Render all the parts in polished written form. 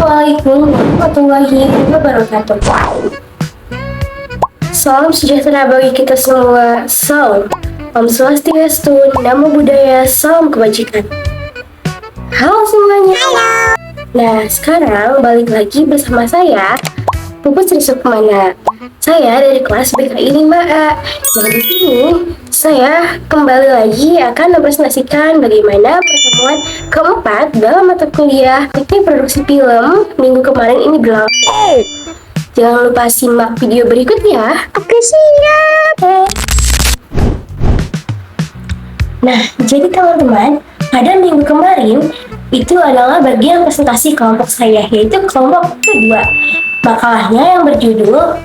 Assalamualaikum warahmatullahi wabarakatuh. Salam sejahtera bagi kita semua. Salam Om Swastiastu, Namo Buddhaya, salam kebajikan. Halo semuanya. Nah, sekarang balik lagi bersama saya, Pupus Risukmana. Saya dari kelas BKI 5A. Dan di sini saya kembali lagi akan mempresentasikan bagaimana pertemuan keempat dalam mata kuliah teknik produksi film minggu kemarin ini berlangsung. Jangan lupa simak video berikut ya. Oke, siap. Nah, jadi teman-teman, pada minggu kemarin itu adalah bagian presentasi kelompok saya, yaitu kelompok kedua. Makalahnya yang berjudul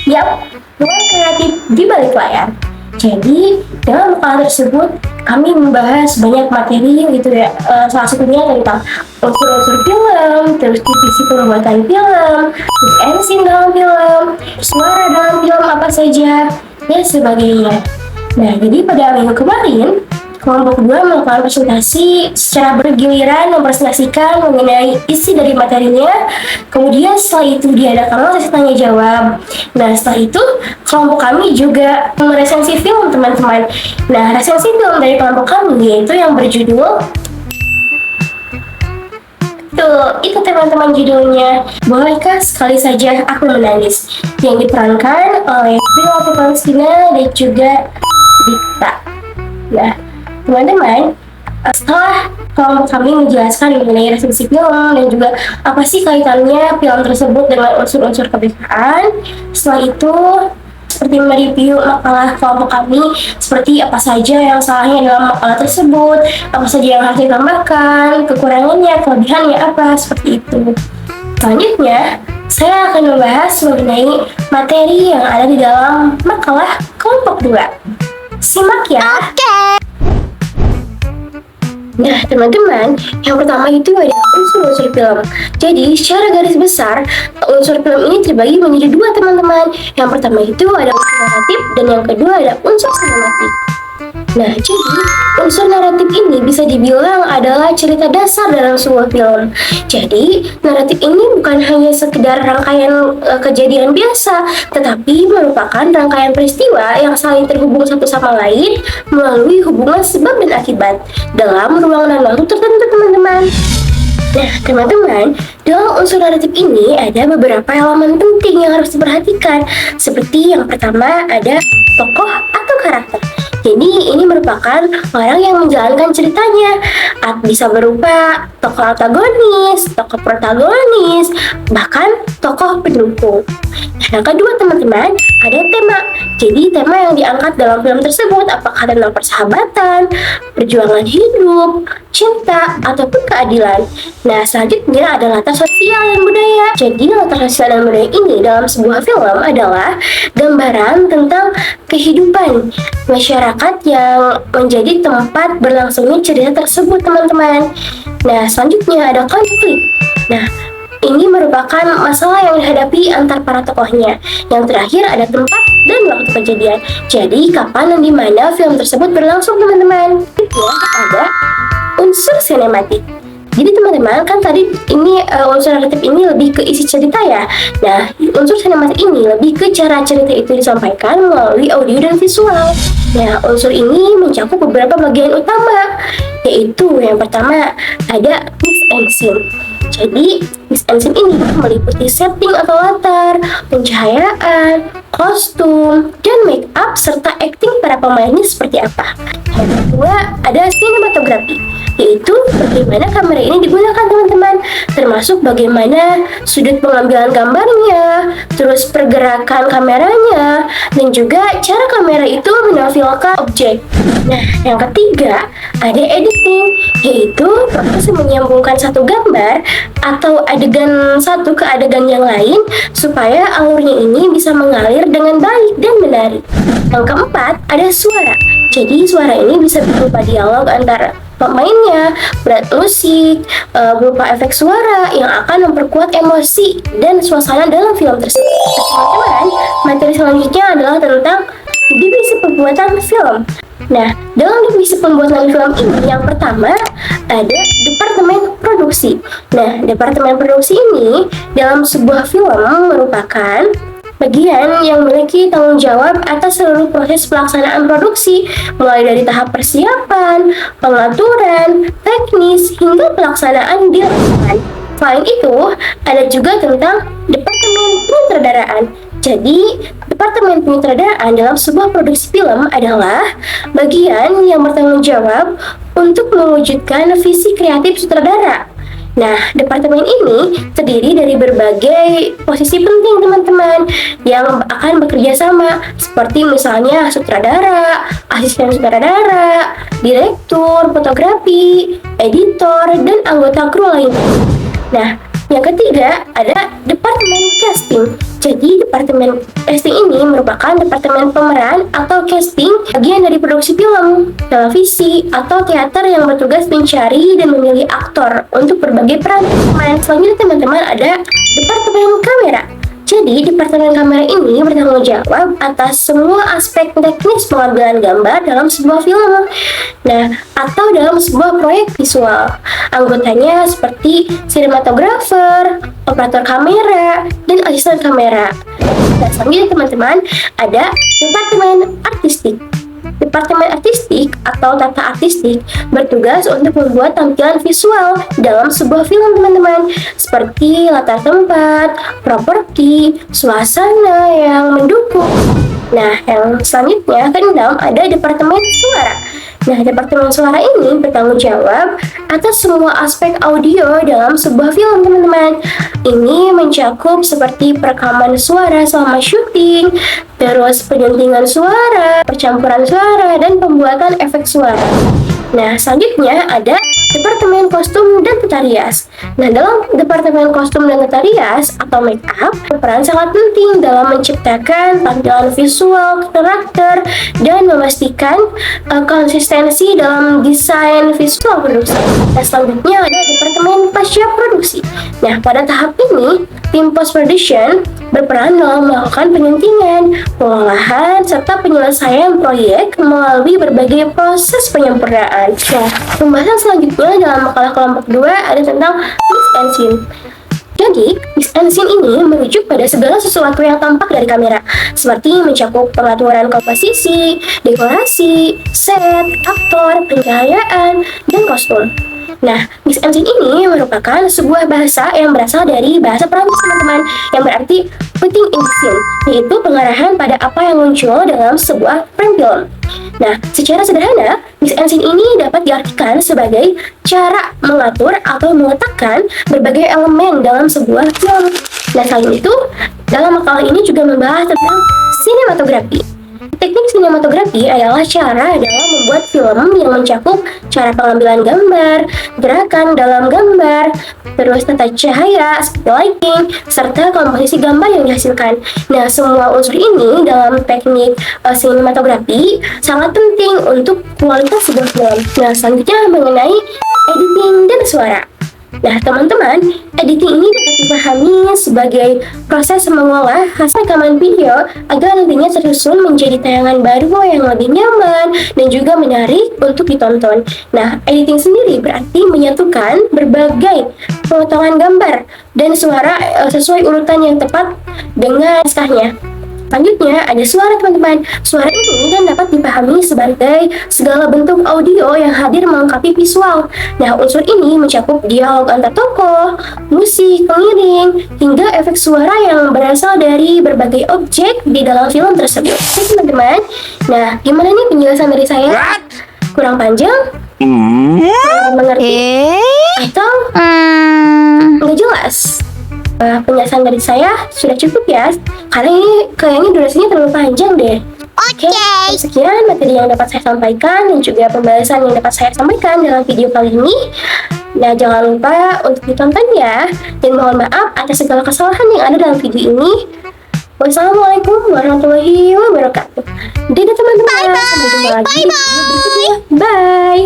Ruang Kreatif di Balik Layar. Jadi, dalam makalah tersebut kami membahas banyak materi gitu ya, salah satunya tentang unsur-unsur film, terus divisi pembuatan film, terus scene dalam film, suara dalam film apa saja, dan sebagainya. Nah, jadi pada minggu kemarin, kelompok 2 melakukan presentasi secara bergiliran mempresentasikan mengenai isi dari materinya. Kemudian setelah itu diadakan sesi tanya jawab. Nah, setelah itu kelompok kami juga meresensi film, teman-teman. Nah, resensi film dari kelompok kami yaitu yang berjudul itu teman-teman, judulnya Bolehkah Sekali Saja Aku Menangis, yang diperankan oleh Prilly Palestina dan juga Dikta. Nah, teman-teman, setelah kelompok kami menjelaskan mengenai resensi film dan juga apa sih kaitannya film tersebut dengan unsur-unsur kebinekaan, setelah itu seperti mereview makalah kelompok kami, seperti apa saja yang salahnya dalam makalah tersebut, apa saja yang harus ditambahkan, kekurangannya, kelebihannya apa, seperti itu. Selanjutnya, saya akan membahas mengenai materi yang ada di dalam makalah kelompok 2. Simak ya. Nah, teman-teman, yang pertama itu adalah unsur-unsur film. Jadi, secara garis besar, unsur film ini terbagi menjadi 2, teman-teman. Yang pertama itu ada unsur naratif, dan yang kedua ada unsur sinematik. Nah, jadi unsur naratif ini bisa dibilang adalah cerita dasar dalam sebuah film. Jadi, naratif ini bukan hanya sekedar rangkaian kejadian biasa, tetapi merupakan rangkaian peristiwa yang saling terhubung satu sama lain melalui hubungan sebab dan akibat dalam ruang dan waktu tertentu, teman-teman. Nah, teman-teman, dalam unsur naratif ini ada beberapa elemen penting yang harus diperhatikan. Seperti yang pertama ada tokoh atau karakter. Jadi ini merupakan orang yang menjalankan ceritanya. Bisa berupa tokoh antagonis, tokoh protagonis, bahkan tokoh pendukung. Nah, yang kedua, teman-teman, ada tema. Jadi tema yang diangkat dalam film tersebut apakah tentang persahabatan, perjuangan hidup, cinta, ataupun keadilan. Nah, selanjutnya ada latar sosial dan budaya. Jadi latar sosial dan budaya ini dalam sebuah film adalah gambaran tentang kehidupan masyarakat yang menjadi tempat berlangsungnya cerita tersebut, teman-teman. Nah, selanjutnya ada konflik. Nah, ini merupakan masalah yang dihadapi antar para tokohnya. Yang terakhir ada tempat dan waktu kejadian. Jadi kapan dan di mana film tersebut berlangsung, teman-teman. Ya, ada unsur sinematik. Jadi teman-teman, kan tadi ini unsur naratif ini lebih ke isi cerita ya. Nah, unsur sinematik ini lebih ke cara cerita itu disampaikan melalui audio dan visual. Nah, unsur ini mencakup beberapa bagian utama, yaitu yang pertama ada mix and scene. Jadi, mix and scene ini meliputi setting atau latar, pencahayaan, kostum, dan make up serta acting para pemainnya seperti apa. Yang kedua ada sinematografi, yaitu bagaimana kamera ini digunakan, teman-teman, termasuk bagaimana sudut pengambilan gambarnya, terus pergerakan kameranya, dan juga cara kamera itu menampilkan objek. Nah, yang ketiga ada editing, yaitu proses menyambungkan satu gambar atau adegan satu ke adegan yang lain supaya alurnya ini bisa mengalir dengan baik dan menarik. Yang keempat ada suara. Jadi suara ini bisa berupa dialog antara pemainnya, berat musik, berupa efek suara yang akan memperkuat emosi dan suasana dalam film tersebut. Teman-teman, materi selanjutnya adalah tentang divisi pembuatan film. Nah, dalam divisi pembuatan film ini yang pertama ada Departemen produksi. Nah, departemen produksi ini dalam sebuah film merupakan bagian yang memiliki tanggung jawab atas seluruh proses pelaksanaan produksi, mulai dari tahap persiapan, pengaturan, teknis, hingga pelaksanaan di lapangan. Selain itu, ada juga tentang Departemen Penyutradaraan. Jadi, Departemen Penyutradaraan dalam sebuah produksi film adalah bagian yang bertanggung jawab untuk mewujudkan visi kreatif sutradara. Nah, departemen ini terdiri dari berbagai posisi penting teman-teman yang akan bekerja sama, seperti misalnya sutradara, asisten sutradara, direktur, fotografi, editor, dan anggota kru lainnya. Nah, yang ketiga ada departemen casting. Jadi, departemen casting ini merupakan departemen pemeran atau casting bagian dari produksi film, televisi, atau teater yang bertugas mencari dan memilih aktor untuk berbagai peran. Selanjutnya teman-teman ada departemen kamera. Jadi, departemen kamera ini bertanggung jawab atas semua aspek teknis pengambilan gambar dalam sebuah film, atau dalam sebuah proyek visual. Anggotanya seperti sinematografer, operator kamera, dan asisten kamera. Dan selanjutnya teman-teman ada departemen artistik. Departemen artistik atau tata artistik bertugas untuk membuat tampilan visual dalam sebuah film teman-teman, seperti latar tempat, properti, suasana yang mendukung. Nah, yang selanjutnya keenam ada departemen suara. Nah, departemen suara ini bertanggung jawab atas semua aspek audio dalam sebuah film teman-teman. Ini mencakup seperti perekaman suara selama syuting, terus penyuntingan suara, percampuran suara, dan pembuatan efek suara. Nah, selanjutnya ada Departemen Kostum dan Tata Rias. Nah, dalam Departemen Kostum dan Tata Rias atau make up berperan sangat penting dalam menciptakan tampilan visual karakter dan memastikan konsistensi dalam desain visual produksi. Nah, selanjutnya ada Departemen Pasca Produksi. Nah, pada tahap ini, tim post production berperan dalam melakukan penyuntingan, pengolahan, serta penyelesaian proyek melalui berbagai proses penyempurnaan. Nah, pembahasan selanjutnya dalam makalah kelompok 2 ada tentang mix and scene. Jadi, mix and scene ini merujuk pada segala sesuatu yang tampak dari kamera, seperti mencakup pengaturan komposisi, dekorasi, set, aktor, pencahayaan, dan kostum. Nah, mix and scene ini merupakan sebuah bahasa yang berasal dari bahasa Prancis teman-teman, yang berarti putting in scene, yaitu pengarahan pada apa yang muncul dalam sebuah frame film. Nah, secara sederhana, mix and scene ini dapat diartikan sebagai cara mengatur atau meletakkan berbagai elemen dalam sebuah film. Nah, selain itu, dalam makalah ini juga membahas tentang sinematografi. Teknik sinematografi adalah cara dalam membuat film yang mencakup cara pengambilan gambar, gerakan dalam gambar, terus tata cahaya, seperti lighting, serta komposisi gambar yang dihasilkan. Nah, semua unsur ini dalam teknik sinematografi sangat penting untuk kualitas sebuah film. Nah, selanjutnya mengenai editing dan suara. Nah, teman-teman, editing ini dapat dipahami sebagai proses mengolah hasil rekaman video agar nantinya tersusun menjadi tayangan baru yang lebih nyaman dan juga menarik untuk ditonton. Nah, editing sendiri berarti menyatukan berbagai potongan gambar dan suara sesuai urutan yang tepat dengan naskahnya. Selanjutnya ada suara teman-teman. Suara ini kan dapat dipahami sebagai segala bentuk audio yang hadir melengkapi visual. Nah, unsur ini mencakup dialog antar tokoh, musik, pengiring, hingga efek suara yang berasal dari berbagai objek di dalam film tersebut. Oke teman-teman. Nah, gimana nih penjelasan dari saya? Kurang panjang? Kurang mengerti? Atau nggak jelas? Penjelasan dari saya sudah cukup ya, karena ini kayaknya durasinya terlalu panjang deh. Oke, sekian materi yang dapat saya sampaikan dan juga pembahasan yang dapat saya sampaikan dalam video kali ini. Nah, jangan lupa untuk ditonton ya, dan mohon maaf atas segala kesalahan yang ada dalam video ini. Wassalamualaikum warahmatullahi wabarakatuh. Dadah teman-teman, sampai jumpa lagi di video berikutnya. Bye!